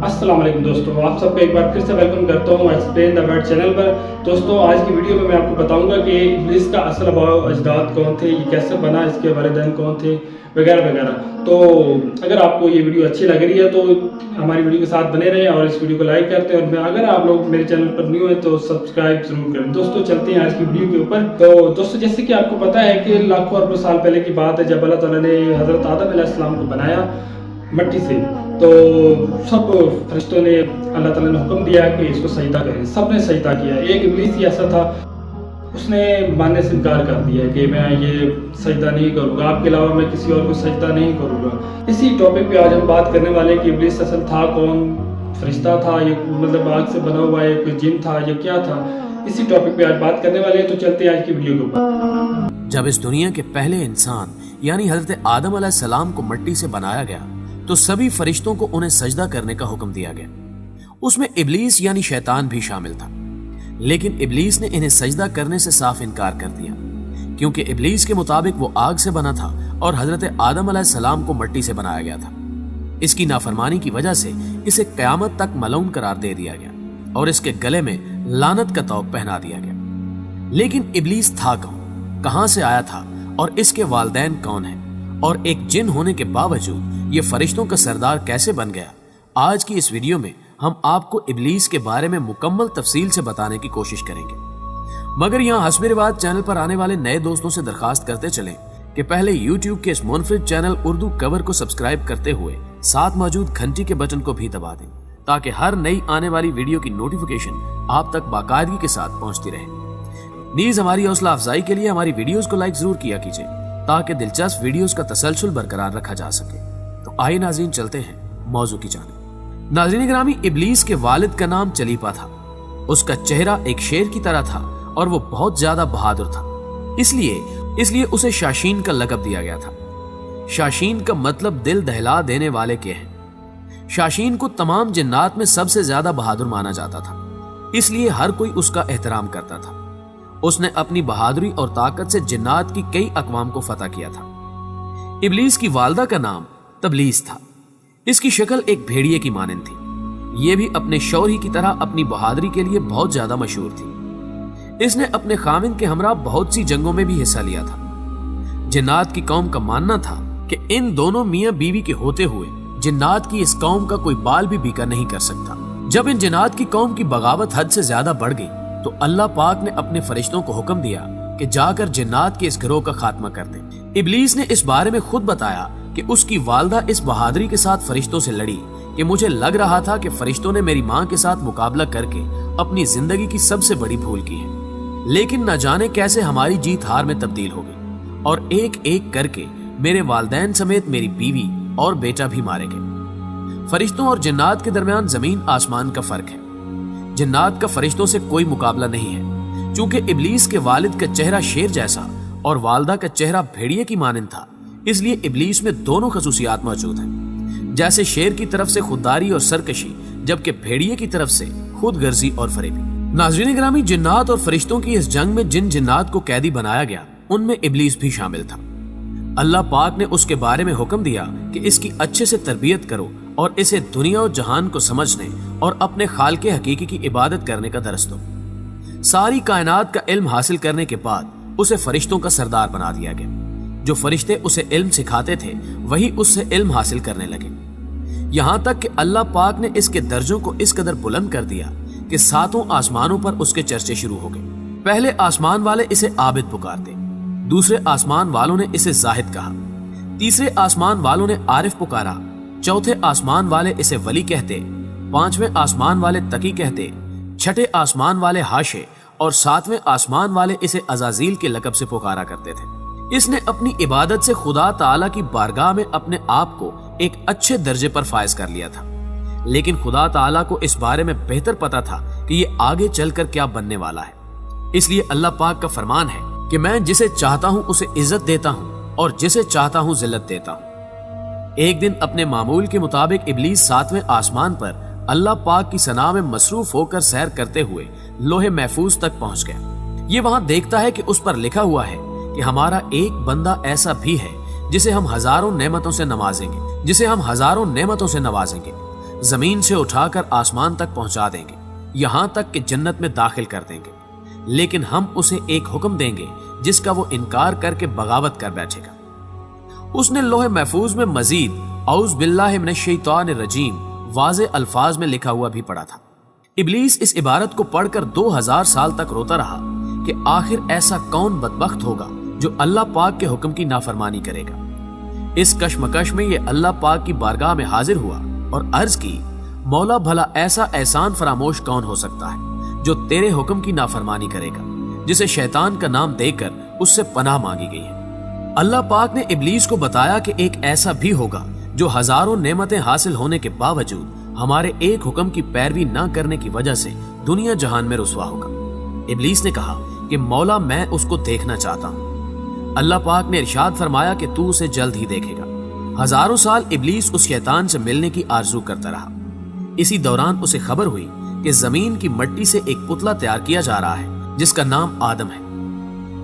السلام علیکم دوستوں، آپ سب کو ایک بار پھر سے ویلکم کرتا ہوں ایکسپلین دا ورڈ چینل پر۔ دوستوں، آج کی ویڈیو میں آپ کو بتاؤں گا کہ ابلیس کا اصل آباء و اجداد کون تھے، یہ کیسے بنا، اس کے والدین کون تھے وغیرہ وغیرہ۔ تو اگر آپ کو یہ ویڈیو اچھی لگ رہی ہے تو ہماری ویڈیو کے ساتھ بنے رہیں اور اس ویڈیو کو لائک کرتے ہیں، اور اگر آپ لوگ میرے چینل پر نیو ہیں تو سبسکرائب ضرور کریں۔ دوستوں چلتے ہیں آج کی ویڈیو کے اوپر۔ تو دوستوں، جیسے کہ آپ کو پتہ ہے کہ لاکھوں اربوں سال پہلے کی بات ہے جب اللہ تعالیٰ نے حضرت آدم علیہ السلام کو بنایا مٹی سے، تو سب فرشتوں نے اللہ تعالیٰ نے حکم دیا کہ اس کو سجدہ کریں، سب نے سجدہ کیا۔ ایک ابلیس ہی ایسا تھا، اس نے ماننے سے انکار کر دیا کہ میں یہ سجدہ نہیں کروں گا، آپ کے علاوہ میں کسی اور کو سجدہ نہیں کروں گا۔ اسی ٹاپک پہ آج ہم بات کرنے والے ہیں کہ ابلیس اصل تھا کون، فرشتہ تھا یا مطلب آگ سے بنا ہوا ایک جن تھا یا کیا تھا، اسی ٹاپک پہ آج بات کرنے والے ہیں۔ تو چلتے ہیں آج کی ویڈیو کے اوپر۔ جب اس دنیا کے پہلے انسان یعنی حضرت آدم علیہ السلام کو مٹی سے بنایا گیا تو سبھی فرشتوں کو انہیں سجدہ کرنے کا حکم دیا گیا۔ اس میں ابلیس یعنی شیطان بھی شامل تھا، لیکن ابلیس نے انہیں سجدہ کرنے سے صاف انکار کر دیا، کیونکہ ابلیس کے مطابق وہ آگ سے بنا تھا اور حضرت آدم علیہ السلام کو مٹی سے بنایا گیا تھا۔ اس کی نافرمانی کی وجہ سے اسے قیامت تک ملعون قرار دے دیا گیا اور اس کے گلے میں لعنت کا طوق پہنا دیا گیا۔ لیکن ابلیس تھا کون، کہاں سے آیا تھا اور اس کے والدین کون ہیں، اور ایک جن ہونے کے باوجود یہ فرشتوں کا سردار کیسے بن گیا، آج کی اس ویڈیو میں ہم آپ کو ابلیس کے بارے میں مکمل تفصیل سے بتانے کی کوشش کریں گے۔ مگر یہاں حسب رواج چینل پر آنے والے نئے دوستوں سے درخواست کرتے چلیں کہ پہلے یوٹیوب کے اس منفرد چینل اردو کور کو سبسکرائب کرتے ہوئے ساتھ موجود گھنٹی کے بٹن کو بھی دبا دیں، تاکہ ہر نئی آنے والی ویڈیو کی نوٹیفیکیشن آپ تک باقاعدگی کے ساتھ پہنچتی رہے۔ نیز ہماری حوصلہ افزائی کے لیے ہماری ویڈیوز کو لائک ضرور کیا کیجیے تاکہ دلچسپ ویڈیوز کا تسلسل برقرار رکھا جا سکے۔ تو آئیے ناظرین، چلتے ہیں موضوع کی جانب۔ ناظرین گرامی، ابلیس کے والد کا نام چلیپا تھا۔ اس کا چہرہ ایک شیر کی طرح تھا اور وہ بہت زیادہ بہادر تھا، اس لیے اسے شاشین کا لقب دیا گیا تھا۔ شاشین کا مطلب دل دہلا دینے والے کے ہیں۔ شاشین کو تمام جنات میں سب سے زیادہ بہادر مانا جاتا تھا، اس لیے ہر کوئی اس کا احترام کرتا تھا۔ اس نے اپنی بہادری اور طاقت سے جنات کی کئی اقوام کو فتح کیا تھا۔ ابلیس کی والدہ کا نام تبلیس تھا۔ اس کی شکل ایک بھیڑیے کی مانند تھی۔ یہ بھی اپنے شوہر ہی کی طرح اپنی بہادری کے لیے بہت زیادہ مشہور تھی۔ اس نے اپنے خاوند کے ہمراہ بہت سی جنگوں میں بھی حصہ لیا تھا۔ جنات کی قوم کا ماننا تھا کہ ان دونوں میاں بیوی کے ہوتے ہوئے جنات کی اس قوم کا کوئی بال بھی بیکا نہیں کر سکتا۔ جب ان جنات کی قوم کی بغاوت حد سے زیادہ بڑھ گئی تو اللہ پاک نے اپنے فرشتوں کو حکم دیا کہ جا کر جنات کے اس گروہ کا خاتمہ کر دیں۔ ابلیس نے اس بارے میں خود بتایا کہ اس کی والدہ اس بہادری کے ساتھ فرشتوں سے لڑی کہ مجھے لگ رہا تھا کہ فرشتوں نے میری ماں کے ساتھ مقابلہ کر کے اپنی زندگی کی سب سے بڑی بھول کی ہے، لیکن نہ جانے کیسے ہماری جیت ہار میں تبدیل ہو گئی اور ایک ایک کر کے میرے والدین سمیت میری بیوی اور بیٹا بھی مارے گئے۔ فرشتوں اور جنات کے درمیان زمین آسمان کا فرق ہے۔ جنات کا فرشتوں سے کوئی مقابلہ نہیں ہے، چونکہ ابلیس کے والد کا چہرہ شیر جیسا اور والدہ کا چہرہ بھیڑیے کی مانند تھا، اس لیے ابلیس میں دونوں خصوصیات موجود ہیں، جیسے شیر کی طرف سے خودداری اور سرکشی، جبکہ بھیڑیے کی طرف سے خود غرضی اور فریبی۔ ناظرین گرامی، جنات اور فرشتوں کی اس جنگ میں جن جنات کو قیدی بنایا گیا ان میں ابلیس بھی شامل تھا۔ اللہ پاک نے اس کے بارے میں حکم دیا کہ اس کی اچھے سے تربیت کرو اور اسے دنیا و جہان کو سمجھنے اور اپنے خالق حقیقی کی عبادت کرنے کا درس دو۔ ساری کائنات کا علم حاصل کرنے کے بعد اسے فرشتوں کا سردار بنا دیا گیا۔ جو فرشتے اسے علم سکھاتے تھے وہی اس سے علم حاصل کرنے لگے، یہاں تک کہ اللہ پاک نے اس کے درجوں کو اس قدر بلند کر دیا کہ ساتوں آسمانوں پر اس کے چرچے شروع ہو گئے۔ پہلے آسمان والے اسے عابد پکارتے، دوسرے آسمان والوں نے اسے زاہد کہا، تیسرے آسمان والوں نے عارف پکارا، چوتھے آسمان والے اسے ولی کہتے، پانچویں آسمان والے تقی کہتے، چھٹے آسمان والے حاشے اور ساتویں آسمان والے اسے عزازیل کے لقب سے پکارا کرتے تھے۔ اس نے اپنی عبادت سے خدا تعالیٰ کی بارگاہ میں اپنے آپ کو ایک اچھے درجے پر فائز کر لیا تھا، لیکن خدا تعالیٰ کو اس بارے میں بہتر پتا تھا کہ یہ آگے چل کر کیا بننے والا ہے، اس لیے اللہ پاک کا فرمان ہے کہ میں جسے چاہتا ہوں اسے عزت دیتا ہوں اور جسے چاہتا ہوں ذلت دیتا ہوں۔ ایک دن اپنے معمول کے مطابق ابلیس ساتویں آسمان پر اللہ پاک کی ثنا میں مصروف ہو کر سیر کرتے ہوئے لوح محفوظ تک پہنچ گیا۔ یہ وہاں دیکھتا ہے کہ اس پر لکھا ہوا ہے کہ ہمارا ایک بندہ ایسا بھی ہے جسے ہم ہزاروں نعمتوں سے نوازیں گے، زمین سے اٹھا کر آسمان تک پہنچا دیں گے، یہاں تک کہ جنت میں داخل کر دیں گے، لیکن ہم اسے ایک حکم دیں گے جس کا وہ انکار کر کے بغاوت کر بیٹھے گا۔ اس نے لوح محفوظ میں مزید اعوذ باللہ من الشیطان الرجیم واضح الفاظ میں لکھا ہوا بھی پڑا تھا۔ ابلیس اس عبارت کو پڑھ کر 2000 سال تک روتا رہا کہ آخر ایسا کون بدبخت ہوگا جو اللہ پاک کے حکم کی نافرمانی کرے گا۔ اس کشمکش میں یہ اللہ پاک کی بارگاہ میں حاضر ہوا اور عرض کی، مولا بھلا ایسا احسان فراموش کون ہو سکتا ہے جو تیرے حکم کی نافرمانی کرے گا، جسے شیطان کا نام دے کر اس سے پناہ مانگی گئی ہے۔ اللہ پاک نے ابلیس کو بتایا کہ ایک ایسا بھی ہوگا جو ہزاروں نعمتیں حاصل ہونے کے باوجود ہمارے ایک حکم کی پیروی نہ کرنے کی وجہ سے دنیا جہان میں رسوا ہوگا۔ ابلیس نے کہا کہ مولا میں اس کو دیکھنا چاہتا ہوں۔ اللہ پاک نے ارشاد فرمایا کہ تو اسے جلد ہی دیکھے گا۔ ہزاروں سال ابلیس اس شیطان سے ملنے کی آرزو کرتا رہا۔ اسی دوران اسے خبر ہوئی کہ زمین کی مٹی سے ایک پتلا تیار کیا جا رہا ہے جس کا نام آدم ہے۔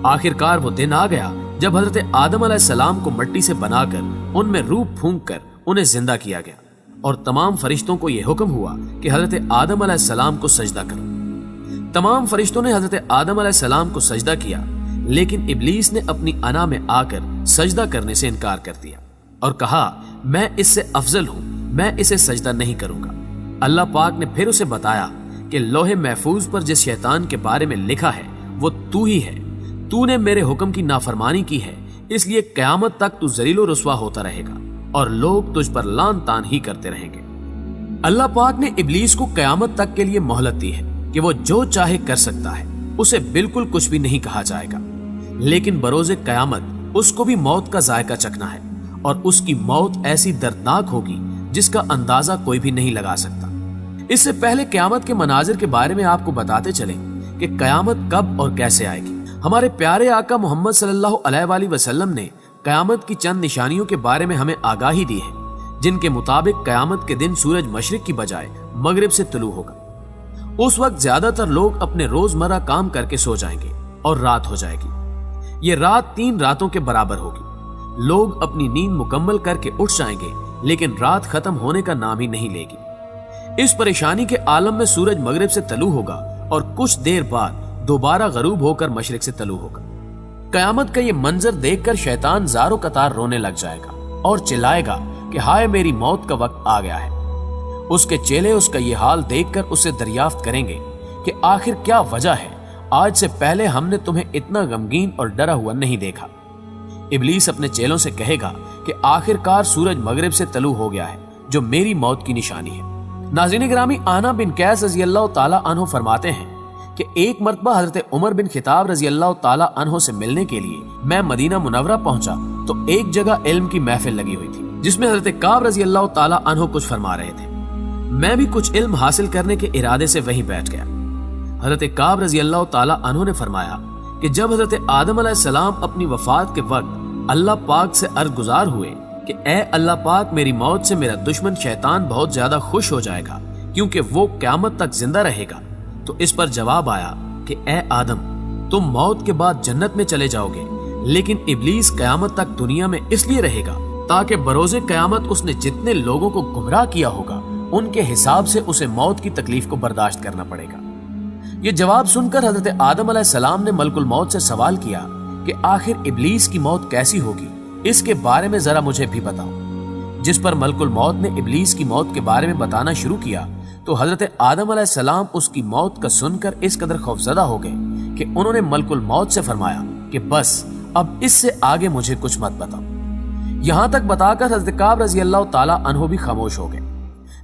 آخرکار وہ دن آ گیا جب حضرت آدم علیہ السلام کو مٹی سے بنا کر ان میں روح پھونک کر انہیں زندہ کیا گیا، اور تمام فرشتوں کو یہ حکم ہوا کہ حضرت آدم علیہ السلام کو سجدہ کرو۔ تمام فرشتوں نے حضرت آدم علیہ السلام کو سجدہ کیا، لیکن ابلیس نے اپنی انا میں آ کر سجدہ کرنے سے انکار کر دیا اور کہا میں اس سے افضل ہوں، میں اسے سجدہ نہیں کروں گا۔ اللہ پاک نے پھر اسے بتایا کہ لوح محفوظ پر جس شیطان کے بارے میں لکھا ہے وہ تو ہی ہے، تو نے میرے حکم کی نافرمانی کی ہے، اس لیے قیامت تک تو ذلیل و رسوا ہوتا رہے گا اور لوگ تجھ پر لعن طعن ہی کرتے رہیں گے۔ اللہ پاک نے ابلیس کو قیامت تک کے لیے مہلت دی ہے کہ وہ جو چاہے کر سکتا ہے، اسے بالکل کچھ بھی نہیں کہا جائے گا، لیکن بروز قیامت اس کو بھی موت کا ذائقہ چکھنا ہے، اور اس کی موت ایسی دردناک ہوگی جس کا اندازہ کوئی بھی نہیں لگا سکتا۔ اس سے پہلے قیامت کے مناظر کے بارے میں آپ کو بتاتے چلیں کہ قیامت کب اور کیسے آئے گی۔ ہمارے پیارے آقا محمد صلی اللہ علیہ وآلہ وسلم نے قیامت کی چند نشانیوں کے بارے میں ہمیں آگاہی دی ہے، جن کے مطابق قیامت کے دن سورج مشرق کی بجائے مغرب سے طلوع ہوگا۔ اس وقت زیادہ تر لوگ اپنے روزمرہ کام کر کے سو جائیں گے اور رات ہو جائے گی۔ یہ رات 3 راتوں کے برابر ہوگی۔ لوگ اپنی نیند مکمل کر کے اٹھ جائیں گے، لیکن رات ختم ہونے کا نام ہی نہیں لے گی۔ اس پریشانی کے عالم میں سورج مغرب سے طلوع ہوگا اور کچھ دیر بعد دوبارہ غروب ہو کر مشرق سے طلوع ہوگا۔ قیامت کا یہ منظر دیکھ کر شیطان زاروں قطار رونے لگ جائے گا اور چلائے گا کہ ہائے میری موت کا وقت آ گیا ہے۔ اس کے چیلے اس کا یہ حال دیکھ کر اسے دریافت کریں گے کہ آخر کیا وجہ ہے، آج سے پہلے ہم نے تمہیں اتنا غمگین اور ڈرا ہوا نہیں دیکھا۔ ابلیس اپنے چیلوں سے کہے گا کہ آخرکار سورج مغرب سے طلوع ہو گیا ہے، جو میری موت کی نشانی ہے۔ ناظرین گرامی، آنا بن قیس رضی اللہ تعالی عنہ فرماتے ہیں کہ ایک مرتبہ حضرت عمر بن خطاب رضی اللہ تعالی عنہ سے ملنے کے لیے میں مدینہ منورہ پہنچا تو ایک جگہ علم کی محفل لگی ہوئی تھی جس میں حضرت کعب رضی اللہ تعالی عنہ کچھ فرما رہے تھے۔ میں بھی کچھ علم حاصل کرنے کے ارادے سے وہیں بیٹھ گیا۔ حضرت کعب رضی اللہ تعالی عنہ نے فرمایا کہ جب حضرت آدم علیہ السلام اپنی وفات کے وقت اللہ پاک سے عرض گزار ہوئے کہ اے اللہ پاک، میری موت سے میرا دشمن شیطان بہت زیادہ خوش ہو جائے گا کیونکہ وہ قیامت تک زندہ رہے گا، تو اس پر جواب آیا کہ اے آدم، تم موت کے بعد جنت میں چلے جاؤ گے، لیکن ابلیس قیامت تک دنیا میں اس لیے رہے گا تاکہ بروز قیامت اس نے جتنے لوگوں کو گمراہ کیا ہوگا ان کے حساب سے اسے موت کی تکلیف کو برداشت کرنا پڑے گا۔ یہ جواب سن کر حضرت آدم علیہ السلام نے ملک الموت سے سوال کیا کہ آخر ابلیس کی موت کیسی ہوگی، اس کے بارے میں ذرا مجھے بھی بتاؤ۔ جس پر ملک الموت نے ابلیس کی موت کے بارے میں بتانا شروع کیا تو حضرت آدم علیہ السلام اس کی موت کا سن کر اس قدر خوفزدہ ہو گئے کہ انہوں نے ملک الموت سے فرمایا کہ بس اب اس سے آگے مجھے کچھ مت بتاؤ۔ یہاں تک بتا کر حضرت کعب رضی اللہ تعالی عنہ بھی خاموش ہو گئے،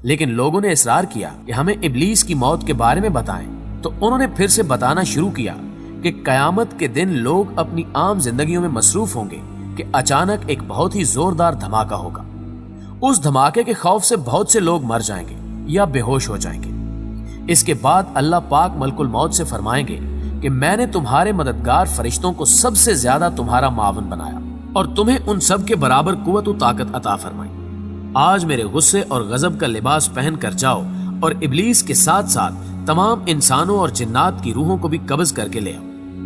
لیکن لوگوں نے اصرار کیا کہ ہمیں ابلیس کی موت کے بارے میں بتائیں، تو انہوں نے پھر سے بتانا شروع کیا کہ قیامت کے دن لوگ اپنی عام زندگیوں میں مصروف ہوں گے کہ اچانک ایک بہت ہی زوردار دھماکہ ہوگا۔ اس دھماکے کے خوف سے بہت سے لوگ مر جائیں گے یا بے ہوش ہو جائیں گے۔ اس کے بعد اللہ پاک ملک الموت سے فرمائیں گے کہ میں نے تمہارے مددگار فرشتوں کو سب سے زیادہ تمہارا معاون بنایا اور تمہیں ان سب کے برابر قوت و طاقت عطا فرمائی۔ آج میرے غصے اور غضب کا لباس پہن کر جاؤ اور ابلیس کے ساتھ ساتھ تمام انسانوں اور جنات کی روحوں کو بھی قبض کر کے لے آؤ۔